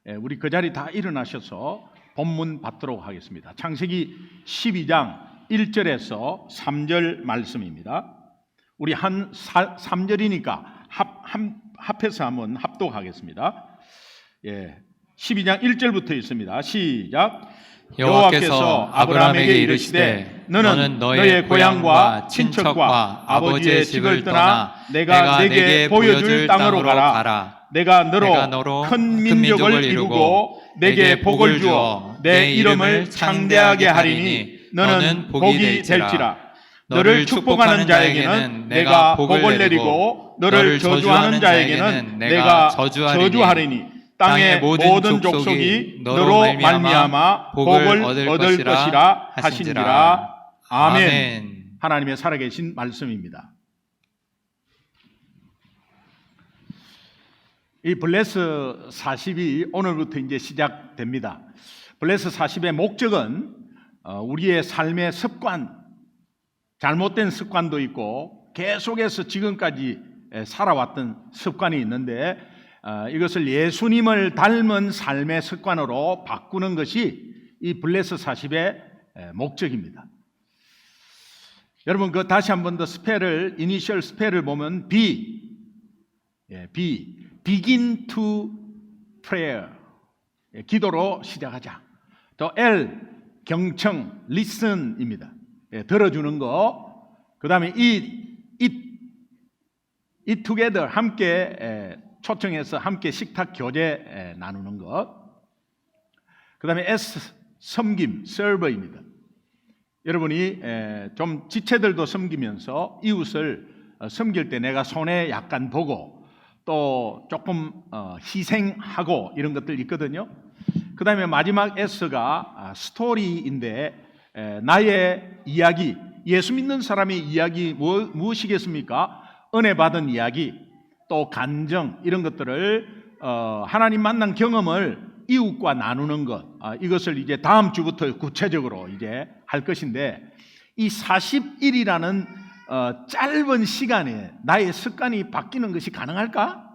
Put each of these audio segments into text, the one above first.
우리 그 자리 다 일어나셔서 본문 받도록 하겠습니다. 창세기 12장 1절에서 3절 말씀입니다. 우리 3절이니까 합해서 한번 합독하겠습니다. 12장 1절부터 있습니다. 시작. 여호와께서 아브라함에게 이르시되 너는 너의 고향과 친척과 아버지의 집을 떠나 내가 네게 보여줄 땅으로 가라. 내가 너로 큰 민족을 이루고 내게 복을 주어 내 이름을 창대하게 하리니 너는 복이 될지라. 너를 축복하는 자에게는 내가 복을 내리고 너를 저주하는 자에게는 내가 저주하리니 땅의 모든 족속이 너로 말미암아 복을 얻을 것이라 하시니라. 아멘. 하나님의 살아계신 말씀입니다. 이 블레스 40이 오늘부터 이제 시작됩니다. 블레스 40의 목적은 우리의 삶의 습관, 잘못된 습관도 있고 계속해서 지금까지 살아왔던 습관이 있는데 이것을 예수님을 닮은 삶의 습관으로 바꾸는 것이 이 블레스 40의 목적입니다. 여러분, 그 다시 한 번 더 스펠을, 이니셜 스펠을 보면 begin to prayer, 기도로 시작하자. 또 L, 경청, listen입니다. 들어주는 거. 그 다음에 eat together, 함께 초청해서 함께 식탁 교제 나누는 것. 그 다음에 S, 섬김, serve입니다. 여러분이 좀 지체들도 섬기면서 이웃을 섬길 때 내가 손에 약간 보고 또 조금 희생하고 이런 것들 있거든요. 그 다음에 마지막 S가 스토리인데 나의 이야기, 예수 믿는 사람의 이야기 무엇이겠습니까? 은혜 받은 이야기, 또 간정, 이런 것들을 하나님 만난 경험을 이웃과 나누는 것, 이것을 이제 다음 주부터 구체적으로 이제 할 것인데, 이 40일이라는 짧은 시간에 나의 습관이 바뀌는 것이 가능할까?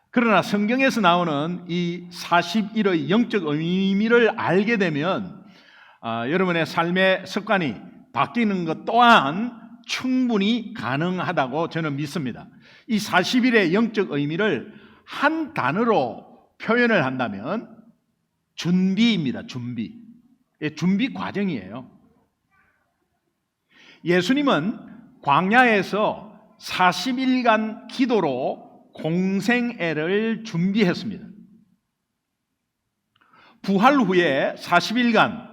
그러나 성경에서 나오는 이 40일의 영적 의미를 알게 되면 여러분의 삶의 습관이 바뀌는 것 또한 충분히 가능하다고 저는 믿습니다. 이 40일의 영적 의미를 한 단어로 표현을 한다면 준비입니다. 준비 과정이에요. 예수님은 광야에서 40일간 기도로 공생애를 준비했습니다. 부활 후에 40일간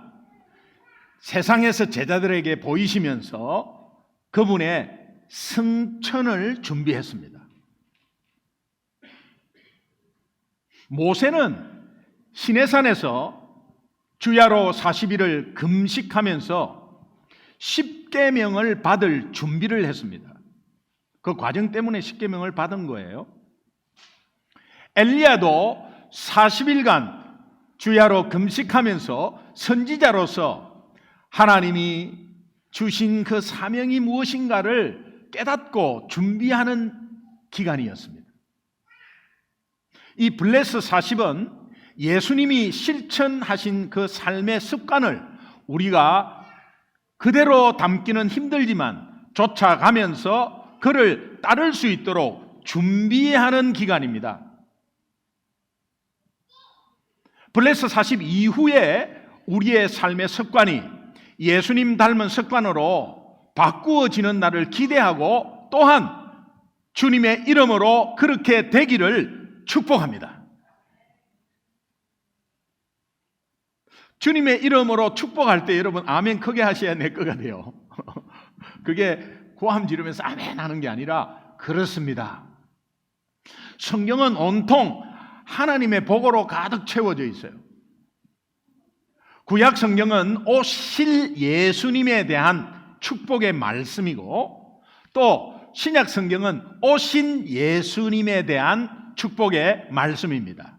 세상에서 제자들에게 보이시면서 그분의 승천을 준비했습니다. 모세는 시내산에서 주야로 40일을 금식하면서 10계명을 받을 준비를 했습니다. 그 과정 때문에 10계명을 받은 거예요. 엘리야도 40일간 주야로 금식하면서 선지자로서 하나님이 주신 그 사명이 무엇인가를 깨닫고 준비하는 기간이었습니다. 이 블레스 40은 예수님이 실천하신 그 삶의 습관을 우리가 그대로 담기는 힘들지만 쫓아가면서 그를 따를 수 있도록 준비하는 기간입니다. 블레스 40 이후에 우리의 삶의 습관이 예수님 닮은 습관으로 바꾸어지는 날을 기대하고 또한 주님의 이름으로 그렇게 되기를 축복합니다. 주님의 이름으로 축복할 때 여러분 아멘 크게 하셔야 내 거가 돼요. 그게 고함 지르면서 아멘 하는 게 아니라 그렇습니다. 성경은 온통 하나님의 복으로 가득 채워져 있어요. 구약 성경은 오실 예수님에 대한 축복의 말씀이고 또 신약 성경은 오신 예수님에 대한 축복의 말씀입니다.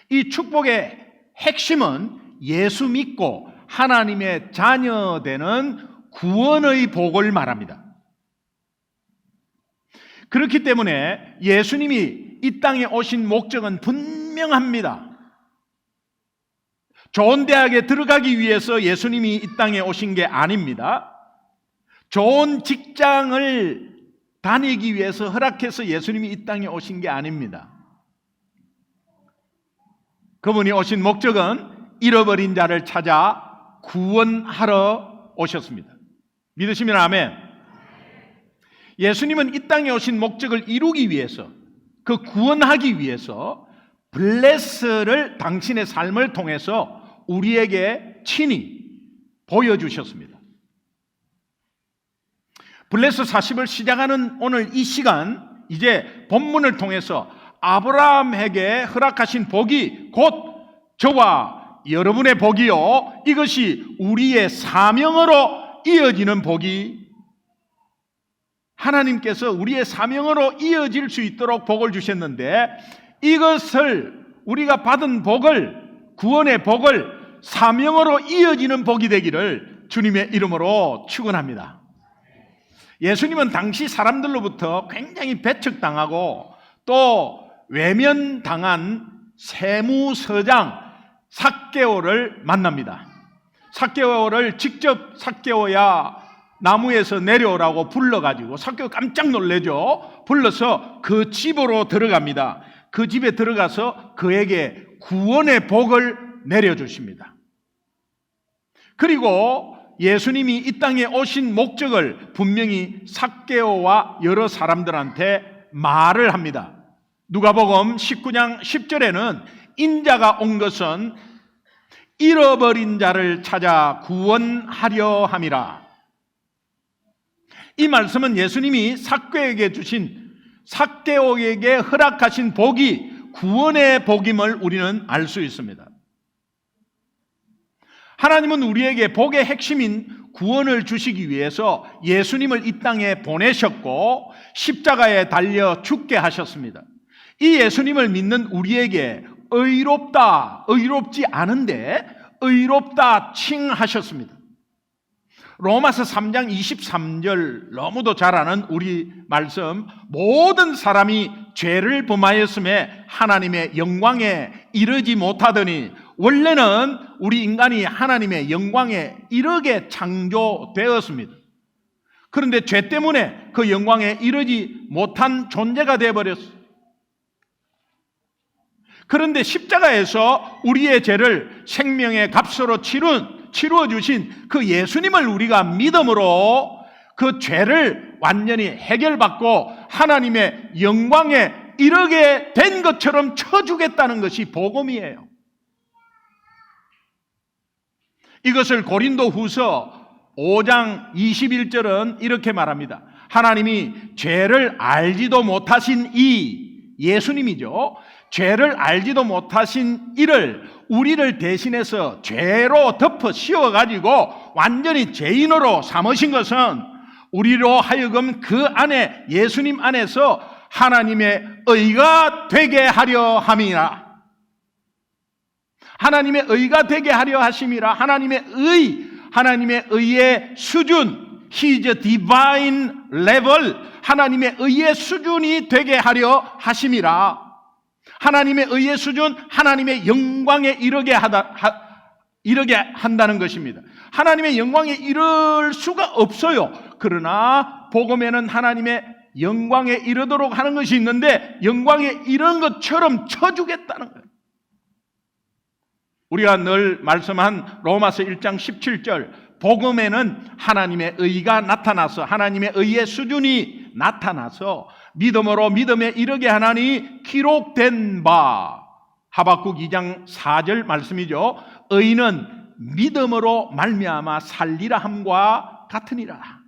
이 축복의 핵심은 예수 믿고 하나님의 자녀되는 구원의 복을 말합니다. 그렇기 때문에 예수님이 이 땅에 오신 목적은 분명히 분명합니다. 좋은 대학에 들어가기 위해서 예수님이 이 땅에 오신 게 아닙니다. 좋은 직장을 다니기 위해서 허락해서 예수님이 이 땅에 오신 게 아닙니다. 그분이 오신 목적은 잃어버린 자를 찾아 구원하러 오셨습니다. 믿으시면 아멘. 예수님은 이 땅에 오신 목적을 이루기 위해서, 그 구원하기 위해서 블레스를 당신의 삶을 통해서 우리에게 친히 보여주셨습니다. 블레스 40을 시작하는 오늘 이 시간, 이제 본문을 통해서 아브라함에게 허락하신 복이 곧 저와 여러분의 복이요, 이것이 우리의 사명으로 이어지는 복이, 하나님께서 우리의 사명으로 이어질 수 있도록 복을 주셨는데, 이것을 우리가 받은 복을, 구원의 복을 사명으로 이어지는 복이 되기를 주님의 이름으로 축원합니다. 예수님은 당시 사람들로부터 굉장히 배척당하고 또 외면당한 세무서장 삭개오를 만납니다. 삭개오를 직접 삭개오야 나무에서 내려오라고 불러가지고, 삭개오 깜짝 놀래죠. 불러서 그 집으로 들어갑니다. 그 집에 들어가서 그에게 구원의 복을 내려주십니다. 그리고 예수님이 이 땅에 오신 목적을 분명히 삭개오와 여러 사람들한테 말을 합니다. 누가복음 19장 10절에는 인자가 온 것은 잃어버린 자를 찾아 구원하려 함이라. 이 말씀은 예수님이 삭개오에게 허락하신 복이 구원의 복임을 우리는 알 수 있습니다. 하나님은 우리에게 복의 핵심인 구원을 주시기 위해서 예수님을 이 땅에 보내셨고 십자가에 달려 죽게 하셨습니다. 이 예수님을 믿는 우리에게 의롭지 않은데 의롭다 칭하셨습니다. 로마서 3장 23절 너무도 잘 아는 우리 말씀, 모든 사람이 죄를 범하였음에 하나님의 영광에 이르지 못하더니, 원래는 우리 인간이 하나님의 영광에 이르게 창조되었습니다. 그런데 죄 때문에 그 영광에 이르지 못한 존재가 되어버렸어요. 그런데 십자가에서 우리의 죄를 생명의 값으로 치루어 주신 그 예수님을 우리가 믿음으로 그 죄를 완전히 해결받고 하나님의 영광에 이르게 된 것처럼 쳐주겠다는 것이 복음이에요. 이것을 고린도후서 5장 21절은 이렇게 말합니다. 하나님이 죄를 알지도 못하신 이 예수님이죠. 죄를 알지도 못하신 이를 우리를 대신해서 죄로 덮어 씌워가지고 완전히 죄인으로 삼으신 것은 우리로 하여금 그 안에, 예수님 안에서 하나님의 의가 되게 하려 함이라. 하나님의 의가 되게 하려 하심이라. 하나님의 의의 수준, His divine level, 하나님의 의의 수준이 되게 하려 하심이라. 하나님의 의의 수준, 하나님의 영광에 이르게 한다는 것입니다. 하나님의 영광에 이를 수가 없어요. 그러나 복음에는 하나님의 영광에 이르도록 하는 것이 있는데, 영광에 이른 것처럼 쳐주겠다는 거예요. 우리가 늘 말씀한 로마서 1장 17절, 복음에는 하나님의 의가 나타나서, 하나님의 의의 수준이 나타나서 믿음으로 믿음에 이르게 하나니 기록된 바, 하박국 2장 4절 말씀이죠. 의는 믿음으로 말미암아 살리라 함과 같으니라.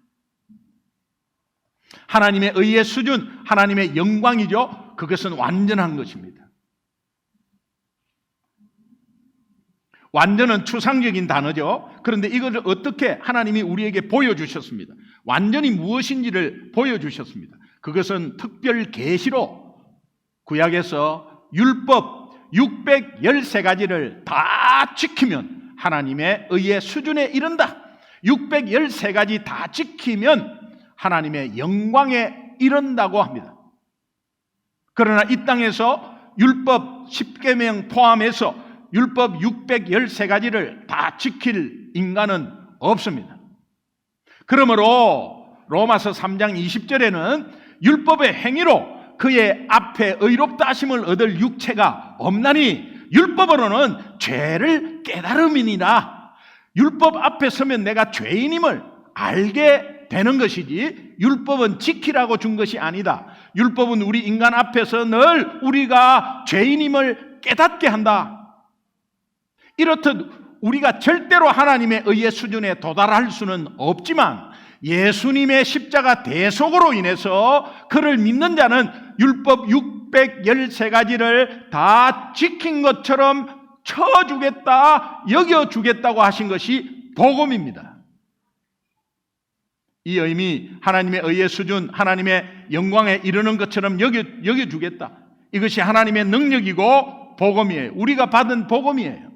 하나님의 의의 수준, 하나님의 영광이죠. 그것은 완전한 것입니다. 완전은 추상적인 단어죠. 그런데 이것을 어떻게 하나님이 우리에게 보여주셨습니다. 완전히 무엇인지를 보여주셨습니다. 그것은 특별 계시로 구약에서 율법 613가지를 다 지키면 하나님의 의의 수준에 이른다. 613가지 다 지키면 하나님의 영광에 이른다고 합니다. 그러나 이 땅에서 율법 10계명 포함해서 율법 613가지를 다 지킬 인간은 없습니다. 그러므로 로마서 3장 20절에는 율법의 행위로 그의 앞에 의롭다 하심을 얻을 육체가 없나니 율법으로는 죄를 깨달음이니라. 율법 앞에 서면 내가 죄인임을 알게 되는 것이지 율법은 지키라고 준 것이 아니다. 율법은 우리 인간 앞에서 늘 우리가 죄인임을 깨닫게 한다. 이렇듯 우리가 절대로 하나님의 의의 수준에 도달할 수는 없지만 예수님의 십자가 대속으로 인해서 그를 믿는 자는 율법 613가지를 다 지킨 것처럼 쳐주겠다, 여겨주겠다고 하신 것이 복음입니다. 이 의미, 하나님의 의의 수준, 하나님의 영광에 이르는 것처럼 여겨주겠다. 이것이 하나님의 능력이고 복음이에요. 우리가 받은 복음이에요.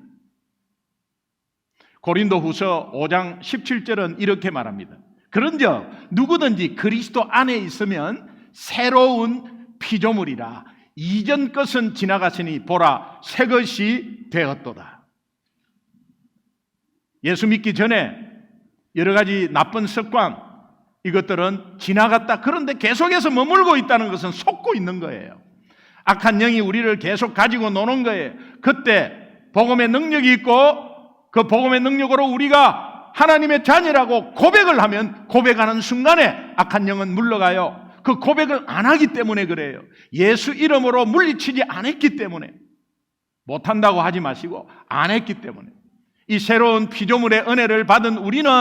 고린도후서 5장 17절은 이렇게 말합니다. 그런즉 누구든지 그리스도 안에 있으면 새로운 피조물이라. 이전 것은 지나갔으니 보라 새 것이 되었도다. 예수 믿기 전에 여러 가지 나쁜 습관, 이것들은 지나갔다. 그런데 계속해서 머물고 있다는 것은 속고 있는 거예요. 악한 영이 우리를 계속 가지고 노는 거예요. 그때 복음의 능력이 있고 그 복음의 능력으로 우리가 하나님의 자녀라고 고백을 하면 고백하는 순간에 악한 영은 물러가요. 그 고백을 안 하기 때문에 그래요. 예수 이름으로 물리치지 않았기 때문에. 못한다고 하지 마시고 안 했기 때문에. 이 새로운 피조물의 은혜를 받은 우리는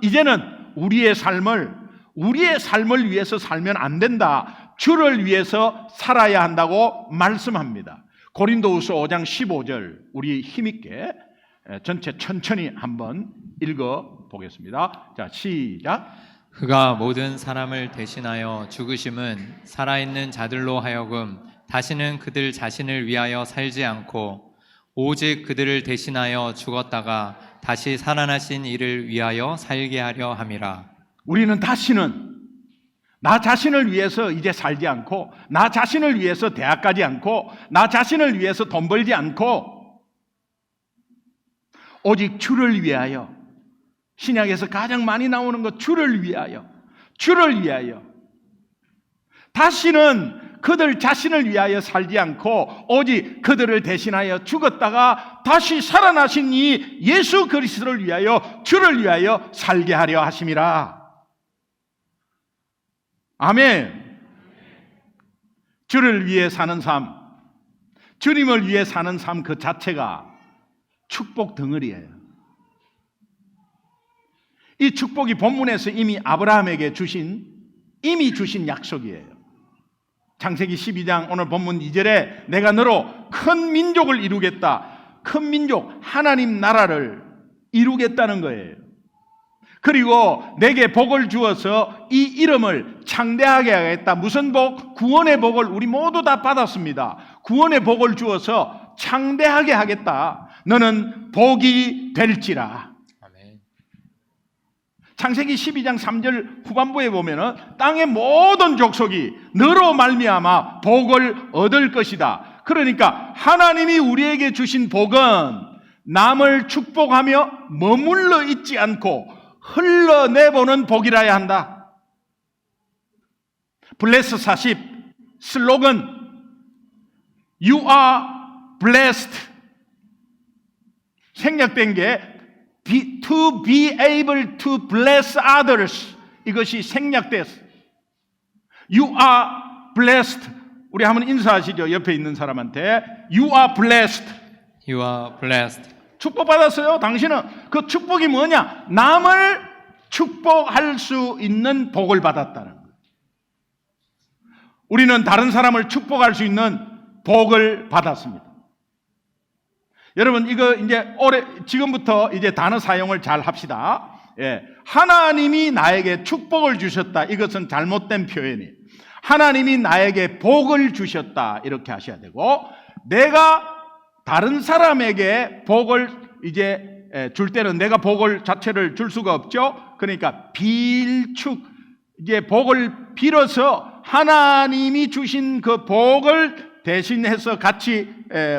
이제는 우리의 삶을 위해서 살면 안 된다. 주를 위해서 살아야 한다고 말씀합니다. 고린도후서 5장 15절 우리 힘있게 전체 천천히 한번 읽어보겠습니다. 자, 시작. 그가 모든 사람을 대신하여 죽으심은 살아있는 자들로 하여금 다시는 그들 자신을 위하여 살지 않고 오직 그들을 대신하여 죽었다가 다시 살아나신 이를 위하여 살게 하려 함이라. 우리는 다시는 나 자신을 위해서 이제 살지 않고 나 자신을 위해서 대학 가지 않고 나 자신을 위해서 돈 벌지 않고 오직 주를 위하여, 신약에서 가장 많이 나오는 것 주를 위하여 다시는 그들 자신을 위하여 살지 않고 오직 그들을 대신하여 죽었다가 다시 살아나신 이 예수 그리스도를 위하여 주를 위하여 살게 하려 하심이라. 아멘. 주를 위해 사는 삶, 주님을 위해 사는 삶 그 자체가 축복 덩어리예요. 이 축복이 본문에서 이미 아브라함에게 주신 약속이에요. 창세기 12장 오늘 본문 2절에 내가 너로 큰 민족을 이루겠다. 큰 민족, 하나님 나라를 이루겠다는 거예요. 그리고 내게 복을 주어서 이 이름을 창대하게 하겠다. 무슨 복? 구원의 복을 우리 모두 다 받았습니다. 구원의 복을 주어서 창대하게 하겠다. 너는 복이 될지라. 아멘. 창세기 12장 3절 후반부에 보면은 땅의 모든 족속이 너로 말미암아 복을 얻을 것이다. 그러니까 하나님이 우리에게 주신 복은 남을 축복하며 머물러 있지 않고 흘러내보는 복이라야 한다. 블레스 40 슬로건 You are blessed. 생략된 게 to be able to bless others. 이것이 생략됐어. You are blessed. 우리 한번 인사하시죠. 옆에 있는 사람한테 You are blessed. You are blessed. 축복받았어요. 당신은 그 축복이 뭐냐? 남을 축복할 수 있는 복을 받았다는 거예요. 우리는 다른 사람을 축복할 수 있는 복을 받았습니다. 여러분 이거 이제 지금부터 이제 단어 사용을 잘 합시다. 예. 하나님이 나에게 축복을 주셨다. 이것은 잘못된 표현이에요. 하나님이 나에게 복을 주셨다. 이렇게 하셔야 되고, 내가 다른 사람에게 복을 이제 줄 때는 내가 복을 자체를 줄 수가 없죠. 그러니까 이제 복을 빌어서 하나님이 주신 그 복을 대신해서 같이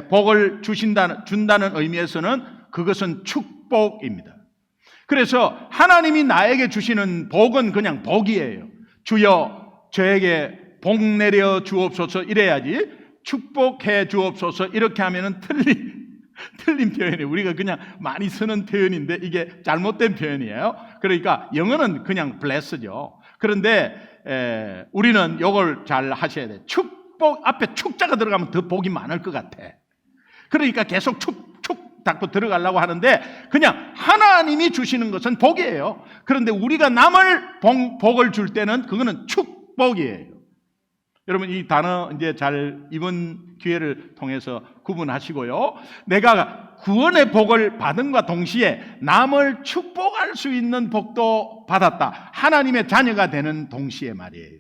복을 준다는 의미에서는 그것은 축복입니다. 그래서 하나님이 나에게 주시는 복은 그냥 복이에요. 주여 저에게 복 내려 주옵소서 이래야지, 축복해 주옵소서 이렇게 하면은 틀린 표현이에요. 우리가 그냥 많이 쓰는 표현인데 이게 잘못된 표현이에요. 그러니까 영어는 그냥 bless죠. 그런데 우리는 이걸 잘 하셔야 돼요. 축복 앞에 축자가 들어가면 더 복이 많을 것 같아. 그러니까 계속 축 닫고 들어가려고 하는데, 그냥 하나님이 주시는 것은 복이에요. 그런데 우리가 남을 복을 줄 때는 그거는 축복이에요. 여러분 이 단어 이제 잘 이번 기회를 통해서 구분하시고요. 내가 구원의 복을 받음과 동시에 남을 축복할 수 있는 복도 받았다. 하나님의 자녀가 되는 동시에 말이에요.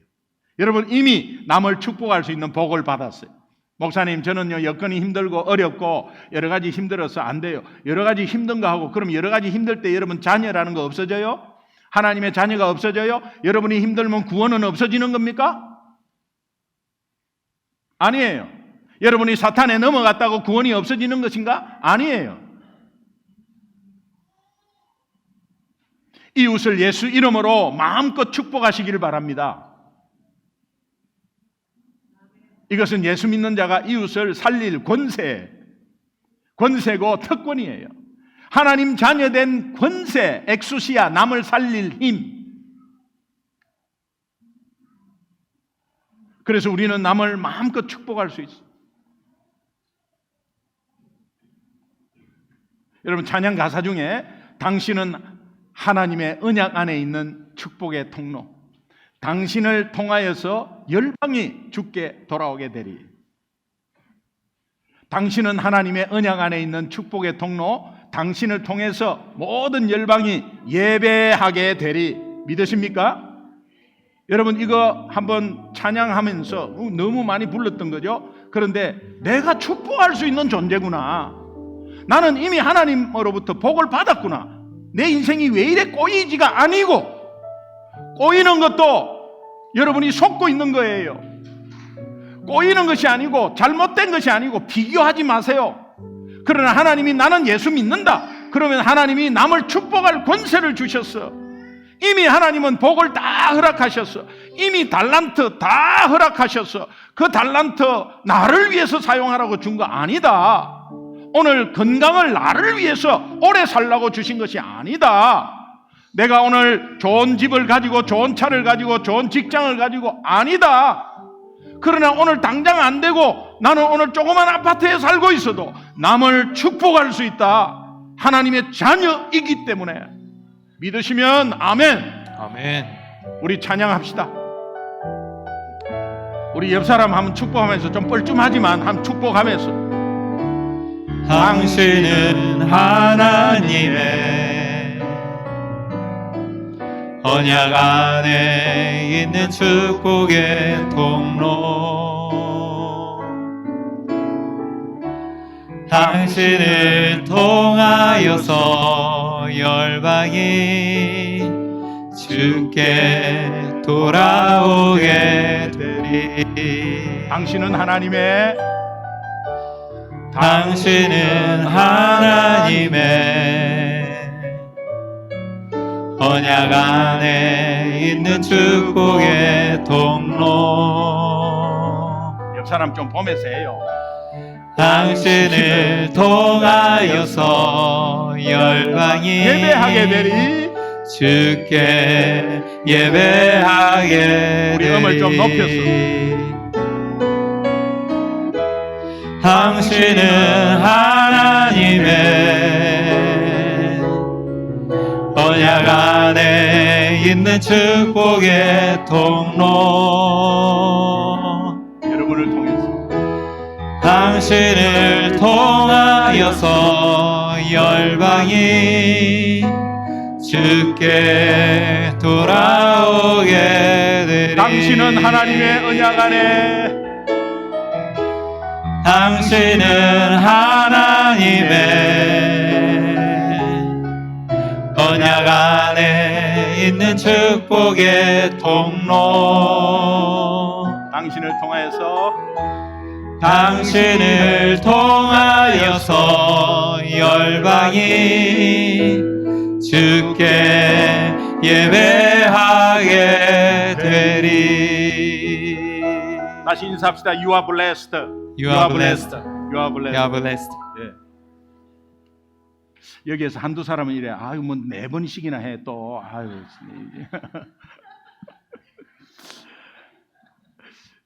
여러분 이미 남을 축복할 수 있는 복을 받았어요. 목사님 저는요 여건이 힘들고 어렵고 여러 가지 힘들어서 안 돼요. 여러 가지 힘든 거 하고, 그럼 여러 가지 힘들 때 여러분 자녀라는 거 없어져요? 하나님의 자녀가 없어져요? 여러분이 힘들면 구원은 없어지는 겁니까? 아니에요. 여러분이 사탄에 넘어갔다고 구원이 없어지는 것인가? 아니에요. 이웃을 예수 이름으로 마음껏 축복하시기를 바랍니다. 이것은 예수 믿는 자가 이웃을 살릴 권세고 특권이에요. 하나님 자녀된 권세, 엑수시아, 남을 살릴 힘. 그래서 우리는 남을 마음껏 축복할 수 있어요. 여러분 찬양 가사 중에 당신은 하나님의 언약 안에 있는 축복의 통로, 당신을 통하여서 열방이 주께 돌아오게 되리. 당신은 하나님의 언약 안에 있는 축복의 통로, 당신을 통해서 모든 열방이 예배하게 되리. 믿으십니까? 여러분 이거 한번 찬양하면서 너무 많이 불렀던 거죠. 그런데 내가 축복할 수 있는 존재구나, 나는 이미 하나님으로부터 복을 받았구나, 내 인생이 왜 이래 꼬이지가 아니고, 꼬이는 것도 여러분이 속고 있는 거예요. 꼬이는 것이 아니고 잘못된 것이 아니고 비교하지 마세요. 그러나 하나님이 나는 예수 믿는다 그러면 하나님이 남을 축복할 권세를 주셨어. 이미 하나님은 복을 다 허락하셨어. 이미 달란트 다 허락하셨어. 그 달란트 나를 위해서 사용하라고 준 거 아니다. 오늘 건강을 나를 위해서 오래 살라고 주신 것이 아니다. 내가 오늘 좋은 집을 가지고 좋은 차를 가지고 좋은 직장을 가지고 아니다. 그러나 오늘 당장 안 되고 나는 오늘 조그만 아파트에 살고 있어도 남을 축복할 수 있다. 하나님의 자녀이기 때문에. 믿으시면 아멘. 아멘. 우리 찬양합시다. 우리 옆 사람 한번 축복하면서, 좀 뻘쭘하지만 한번 축복하면서, 당신은 하나님의 언약 안에 있는 축복의 통로, 당신을 통하여서 열방이 주께 돌아오게 되리. 당신은 하나님의 언약 안에 있는 축복의 통로. 옆 사람 좀 보면서 해요. 당신을 통하여서 열방이 예배하게 되리. 주께 예배하게 우리 음을 좀 되리. 당신은 하나님의 언약 안에 있는 축복의 통로, 여러분을 통해서 당신을 통하여서 열방이 주께 돌아오게 되리. 당신은 하나님의 언약 안에, 당신은 하나님의 언약 안에 있는 축복의 통로, 당신을 통하여서 당신을 통하여서 열방이 주께 예배하게 되리. 다시 인사합시다. You are blessed. You are blessed. You are blessed. You are blessed. 예. 여기에서 한두 사람은 이래. 아유, 뭐 4번씩이나 해 또. 아유.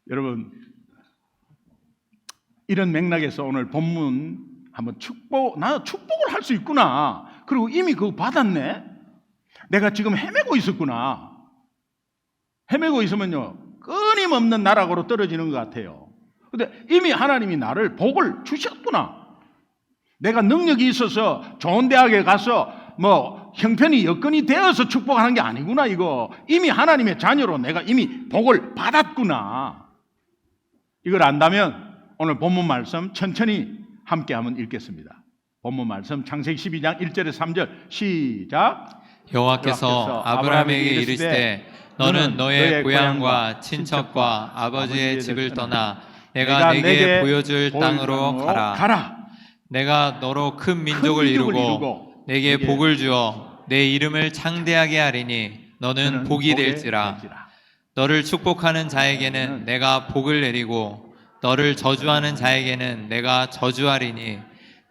여러분, 이런 맥락에서 오늘 본문 한번 나 축복을 할 수 있구나. 그리고 이미 그거 받았네. 내가 지금 헤매고 있었구나. 헤매고 있으면요, 끊임없는 나락으로 떨어지는 것 같아요. 근데 이미 하나님이 나를 복을 주셨구나. 내가 능력이 있어서 좋은 대학에 가서 뭐 형편이 여건이 되어서 축복하는 게 아니구나. 이거 이미 하나님의 자녀로 내가 이미 복을 받았구나. 이걸 안다면 오늘 본문 말씀 천천히 함께 한번 읽겠습니다. 본문 말씀 창세기 12장 1절에서 3절 시작. 여호와께서 아브라함에게 이르시되 너는 너의 고향과 친척과 아버지의 집을 떠나 내가 내게 보여줄 땅으로 가라. 내가 너로 큰 민족을 이루고 내게 복을 주어 내 이름을 창대하게 하리니 너는 복이 될지라. 너를 축복하는 자에게는 내가 복을 내리고 너를 저주하는 자에게는 내가 저주하리니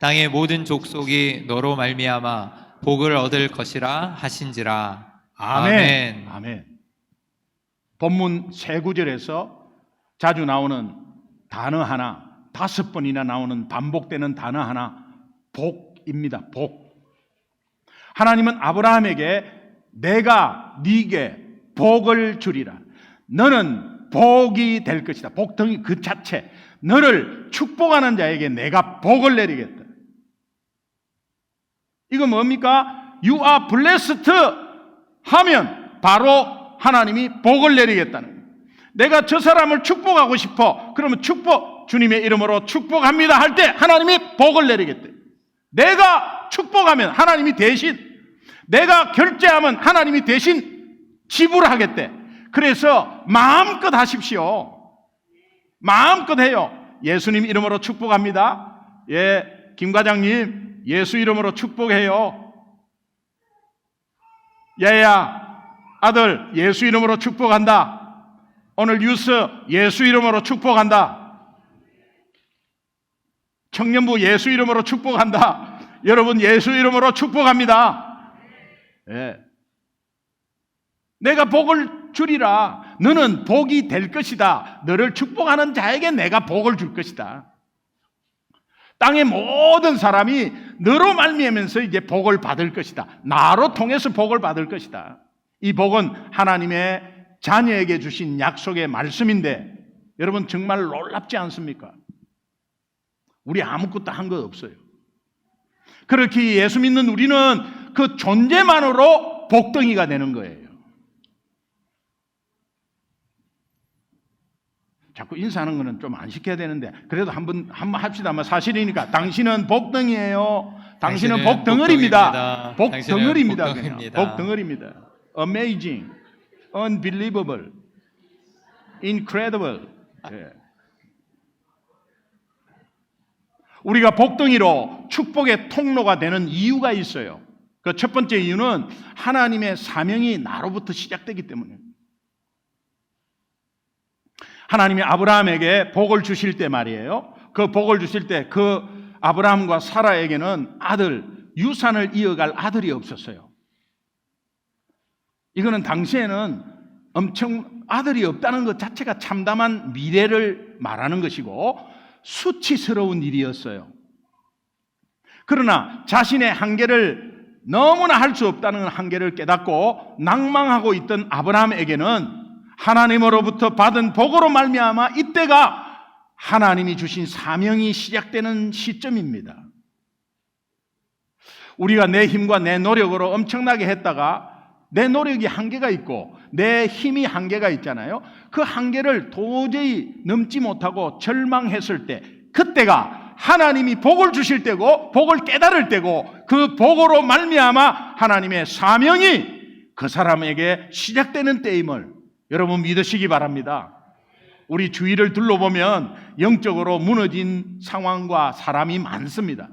땅의 모든 족속이 너로 말미암아 복을 얻을 것이라 하신지라. 아멘. 아멘. 본문 세 구절에서 자주 나오는 단어 하나, 5번이나 나오는 반복되는 단어 하나, 복입니다. 복. 하나님은 아브라함에게 내가 네게 복을 주리라. 너는 복이 될 것이다. 복덩이 그 자체. 너를 축복하는 자에게 내가 복을 내리겠다. 이거 뭡니까? You are blessed 하면 바로 하나님이 복을 내리겠다는 거예요. 내가 저 사람을 축복하고 싶어. 그러면 주님의 이름으로 축복합니다 할 때 하나님이 복을 내리겠대. 내가 축복하면 하나님이 대신, 내가 결제하면 하나님이 대신 지불하겠대. 그래서 마음껏 하십시오. 마음껏 해요. 예수님 이름으로 축복합니다. 예, 김 과장님 예수 이름으로 축복해요. 야야 아들 예수 이름으로 축복한다. 오늘 뉴스 예수 이름으로 축복한다. 청년부 예수 이름으로 축복한다. 여러분 예수 이름으로 축복합니다. 예. 내가 복을 주리라. 너는 복이 될 것이다. 너를 축복하는 자에게 내가 복을 줄 것이다. 땅의 모든 사람이 너로 말미암으면서 이제 복을 받을 것이다. 나로 통해서 복을 받을 것이다. 이 복은 하나님의 자녀에게 주신 약속의 말씀인데 여러분 정말 놀랍지 않습니까? 우리 아무것도 한 것 없어요. 그렇게 예수 믿는 우리는 그 존재만으로 복덩이가 되는 거예요. 자꾸 인사하는 거는 좀 안 시켜야 되는데 그래도 한번 합시다. 사실이니까 당신은 복덩이에요. 당신은 복덩어리입니다. 복덩어리입니다. 복덩어리입니다. Amazing, unbelievable, incredible. 예. 우리가 복덩이로 축복의 통로가 되는 이유가 있어요. 그 첫 번째 이유는 하나님의 사명이 나로부터 시작되기 때문입니다. 하나님이 아브라함에게 복을 주실 때 말이에요. 그 복을 주실 때 그 아브라함과 사라에게는 유산을 이어갈 아들이 없었어요. 이거는 당시에는 엄청 아들이 없다는 것 자체가 참담한 미래를 말하는 것이고 수치스러운 일이었어요. 그러나 자신의 한계를 너무나 할 수 없다는 한계를 깨닫고 낭망하고 있던 아브라함에게는 하나님으로부터 받은 복으로 말미암아 이때가 하나님이 주신 사명이 시작되는 시점입니다. 우리가 내 힘과 내 노력으로 엄청나게 했다가 내 노력이 한계가 있고 내 힘이 한계가 있잖아요. 그 한계를 도저히 넘지 못하고 절망했을 때 그때가 하나님이 복을 주실 때고 복을 깨달을 때고 그 복으로 말미암아 하나님의 사명이 그 사람에게 시작되는 때임을 여러분 믿으시기 바랍니다. 우리 주위를 둘러보면 영적으로 무너진 상황과 사람이 많습니다.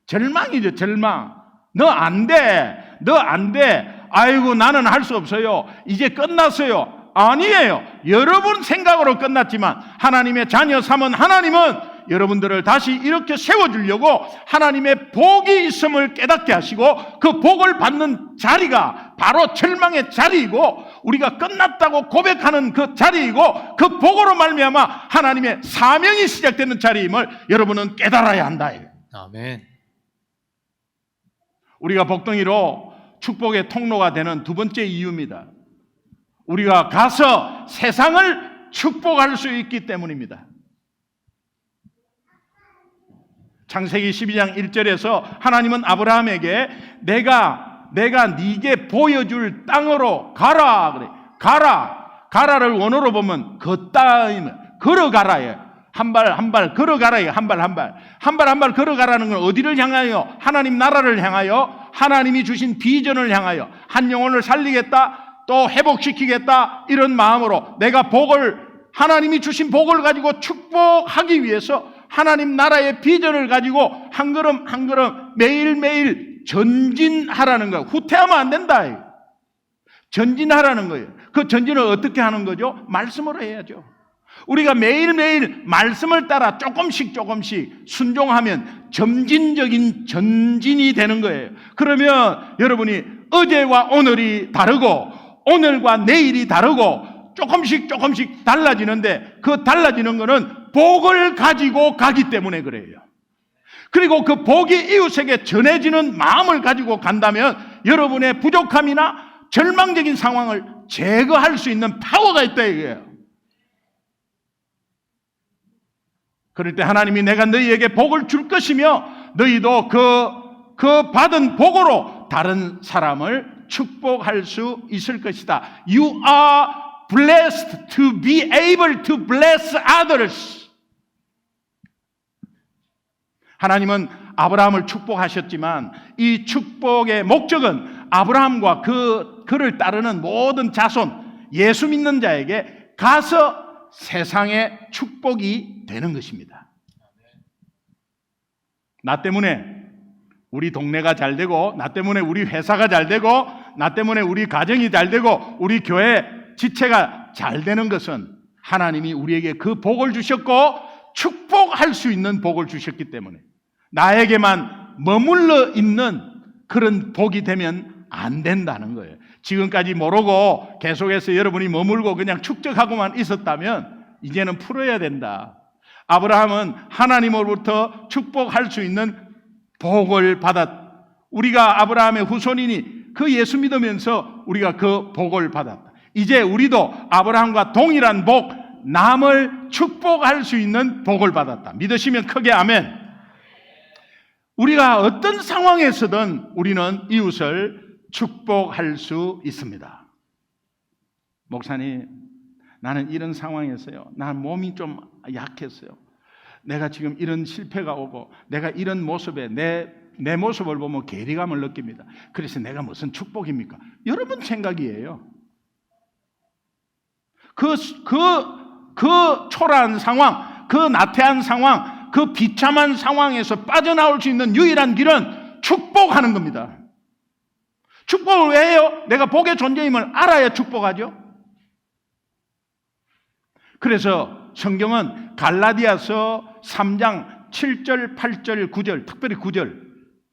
절망이죠, 절망. 너 안 돼. 너 안 돼. 아이고, 나는 할 수 없어요. 이제 끝났어요. 아니에요. 여러분 생각으로 끝났지만 하나님의 자녀 삼은 하나님은 여러분들을 다시 이렇게 세워주려고 하나님의 복이 있음을 깨닫게 하시고 그 복을 받는 자리가 바로 절망의 자리이고 우리가 끝났다고 고백하는 그 자리이고 그 복으로 말미암아 하나님의 사명이 시작되는 자리임을 여러분은 깨달아야 한다. 아멘. 우리가 복덩이로 축복의 통로가 되는 두 번째 이유입니다. 우리가 가서 세상을 축복할 수 있기 때문입니다. 창세기 12장 1절에서 하나님은 아브라함에게 내가 네게 보여줄 땅으로 가라 그래. 가라를 원어로 보면 걷다이면 걸어가라예요. 한 발 걸어가라예요. 한 발 걸어가라는 건 어디를 향하여? 하나님 나라를 향하여, 하나님이 주신 비전을 향하여 한 영혼을 살리겠다, 또 회복시키겠다, 이런 마음으로 내가 하나님이 주신 복을 가지고 축복하기 위해서 하나님 나라의 비전을 가지고 한 걸음 한 걸음 매일매일 전진하라는 거예요. 후퇴하면 안 된다. 전진하라는 거예요. 그 전진을 어떻게 하는 거죠? 말씀으로 해야죠. 우리가 매일매일 말씀을 따라 조금씩 순종하면 점진적인 전진이 되는 거예요. 그러면 여러분이 어제와 오늘이 다르고 오늘과 내일이 다르고 조금씩 달라지는데 그 달라지는 거는 복을 가지고 가기 때문에 그래요. 그리고 그 복이 이웃에게 전해지는 마음을 가지고 간다면 여러분의 부족함이나 절망적인 상황을 제거할 수 있는 파워가 있다 이거예요. 그럴 때 하나님이 내가 너희에게 복을 줄 것이며 너희도 그 받은 복으로 다른 사람을 축복할 수 있을 것이다. You are blessed to be able to bless others. 하나님은 아브라함을 축복하셨지만 이 축복의 목적은 아브라함과 그를 따르는 모든 자손, 예수 믿는 자에게 가서 세상의 축복이 되는 것입니다. 나 때문에 우리 동네가 잘 되고, 나 때문에 우리 회사가 잘 되고, 나 때문에 우리 가정이 잘 되고, 우리 교회 지체가 잘 되는 것은 하나님이 우리에게 그 복을 주셨고 축복할 수 있는 복을 주셨기 때문에 나에게만 머물러 있는 그런 복이 되면 안 된다는 거예요. 지금까지 모르고 계속해서 여러분이 머물고 그냥 축적하고만 있었다면 이제는 풀어야 된다. 아브라함은 하나님으로부터 축복할 수 있는 복을 우리가 아브라함의 후손이니 그 예수 믿으면서 우리가 그 복을 받았다. 이제 우리도 아브라함과 동일한 복, 남을 축복할 수 있는 복을 받았다. 믿으시면 크게 아멘. 우리가 어떤 상황에서든 우리는 이웃을 축복할 수 있습니다. 목사님, 나는 이런 상황에서요, 난 몸이 좀 약했어요. 내가 지금 이런 실패가 오고 내가 이런 모습에 내 모습을 보면 괴리감을 느낍니다. 그래서 내가 무슨 축복입니까? 여러분 생각이에요. 그 초라한 상황, 그 나태한 상황, 그 비참한 상황에서 빠져나올 수 있는 유일한 길은 축복하는 겁니다. 축복을 왜 해요? 내가 복의 존재임을 알아야 축복하죠. 그래서 성경은 갈라디아서 3장 7절, 8절, 9절, 특별히 9절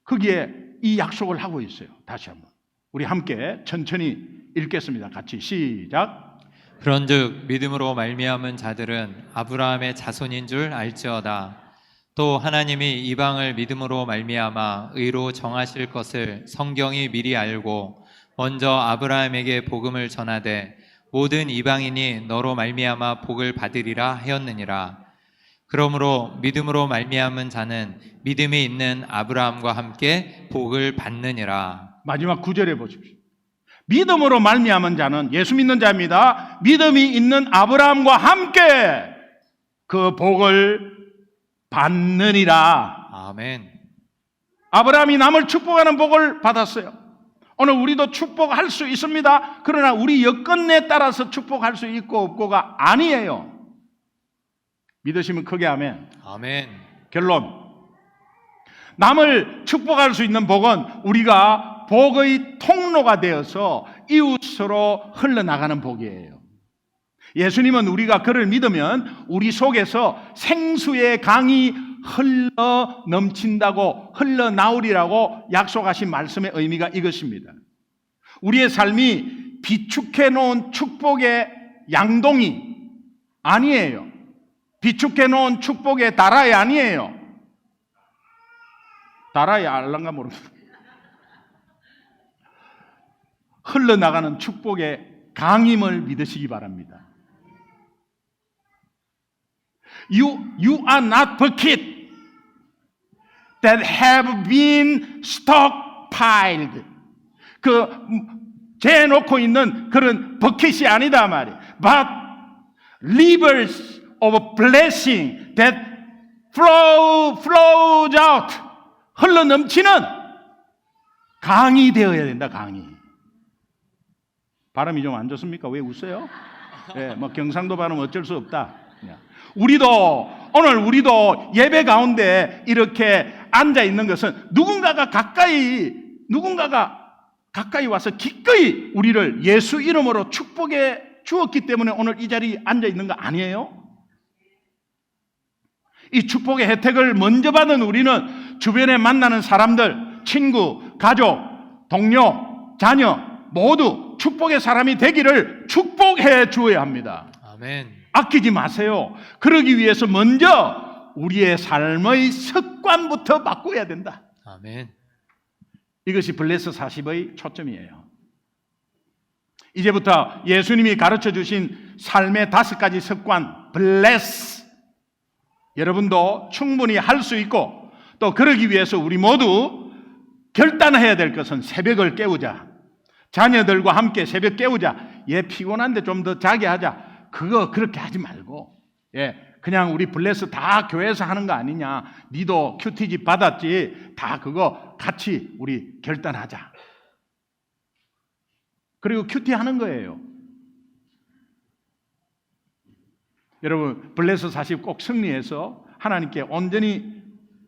거기에 이 약속을 하고 있어요. 다시 한번 우리 함께 천천히 읽겠습니다. 같이 시작. 그런즉 믿음으로 말미암은 자들은 아브라함의 자손인 줄 알지어다. 또 하나님이 이방을 믿음으로 말미암아 의로 정하실 것을 성경이 미리 알고 먼저 아브라함에게 복음을 전하되 모든 이방인이 너로 말미암아 복을 받으리라 하였느니라. 그러므로 믿음으로 말미암은 자는 믿음이 있는 아브라함과 함께 복을 받느니라. 마지막 9절에 보십시오. 믿음으로 말미암은 자는 예수 믿는 자입니다. 믿음이 있는 아브라함과 함께 그 복을 받느니라. 아멘. 아브라함이 남을 축복하는 복을 받았어요. 오늘 우리도 축복할 수 있습니다. 그러나 우리 여건에 따라서 축복할 수 있고 없고가 아니에요. 믿으시면 크게 아멘. 아멘. 결론. 남을 축복할 수 있는 복은 우리가 복의 통로가 되어서 이웃으로 흘러나가는 복이에요. 예수님은 우리가 그를 믿으면 우리 속에서 생수의 강이 흘러 넘친다고, 흘러나오리라고 약속하신 말씀의 의미가 이것입니다. 우리의 삶이 비축해 놓은 축복의 양동이 아니에요. 비축해 놓은 축복의 다라이 아니에요. 다라이 알란가 모릅니다. 흘러나가는 축복의 강임을 믿으시기 바랍니다. You are not bucket that have been stockpiled. 재놓고 있는 그런 버킷이 아니다 말이에요. But rivers of blessing that flows out. 흘러 넘치는 강이 되어야 된다. 강이. 발음이 좀 안 좋습니까? 왜 웃어요? 네, 뭐 경상도 발음 어쩔 수 없다. 오늘 우리도 예배 가운데 이렇게 앉아 있는 것은 누군가가 가까이 와서 기꺼이 우리를 예수 이름으로 축복해 주었기 때문에 오늘 이 자리에 앉아 있는 거 아니에요? 이 축복의 혜택을 먼저 받은 우리는 주변에 만나는 사람들, 친구, 가족, 동료, 자녀 모두 축복의 사람이 되기를 축복해 주어야 합니다. 아멘. 아끼지 마세요. 그러기 위해서 먼저 우리의 삶의 습관부터 바꿔야 된다. 아멘. 이것이 블레스 40의 초점이에요. 이제부터 예수님이 가르쳐 주신 삶의 5가지 습관, 블레스. 여러분도 충분히 할 수 있고 또 그러기 위해서 우리 모두 결단해야 될 것은 새벽을 깨우자. 자녀들과 함께 새벽 깨우자. 얘 피곤한데 좀 더 자게 하자. 그거 그렇게 하지 말고 그냥 우리 블레스 다 교회에서 하는 거 아니냐. 니도 큐티지 받았지. 다 그거 같이 우리 결단하자. 그리고 큐티 하는 거예요. 여러분 블레스 40 꼭 승리해서 하나님께 온전히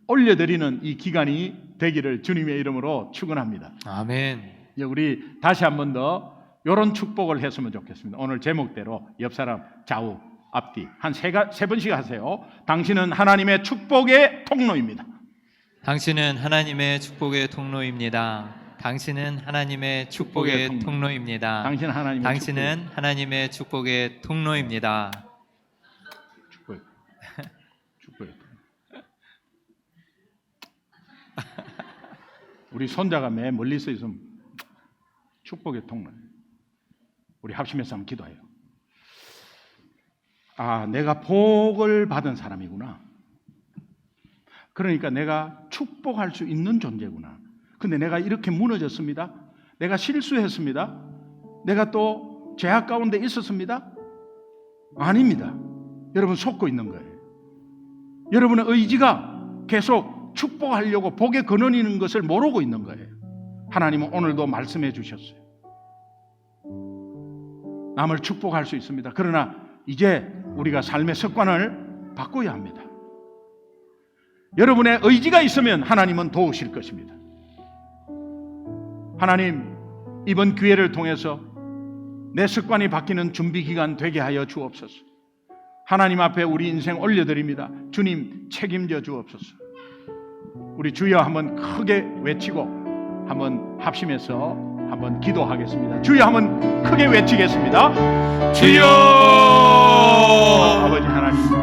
올려드리는 이 기간이 되기를 주님의 이름으로 축원합니다. 아멘. 우리 다시 한 번 더 이런 축복을 했으면 좋겠습니다. 오늘 제목대로 옆 사람 좌우 앞뒤 한 세 번씩 하세요. 당신은 하나님의 축복의 통로입니다. 당신은 하나님의 축복의 통로입니다. 당신은 하나님의 축복의 통로입니다. 당신은 하나님의 축복의 통로입니다. 축복의 우리 손자가 맨 멀리서 있으면 축복의 통로. 우리 합심해서 한번 기도해요. 아, 내가 복을 받은 사람이구나. 그러니까 내가 축복할 수 있는 존재구나. 근데 내가 이렇게 무너졌습니다. 내가 실수했습니다. 내가 또 죄악 가운데 있었습니다. 아닙니다. 여러분 속고 있는 거예요. 여러분의 의지가 계속 축복하려고 복의 근원이 있는 것을 모르고 있는 거예요. 하나님은 오늘도 말씀해 주셨어요. 남을 축복할 수 있습니다. 그러나 이제 우리가 삶의 습관을 바꿔야 합니다. 여러분의 의지가 있으면 하나님은 도우실 것입니다. 하나님, 이번 기회를 통해서 내 습관이 바뀌는 준비 기간 되게 하여 주옵소서. 하나님 앞에 우리 인생 올려드립니다. 주님 책임져 주옵소서. 우리 주여 한번 크게 외치고 한번 합심해서 한번 기도하겠습니다. 주여 한번 크게 외치겠습니다. 주여! 아버지 하나님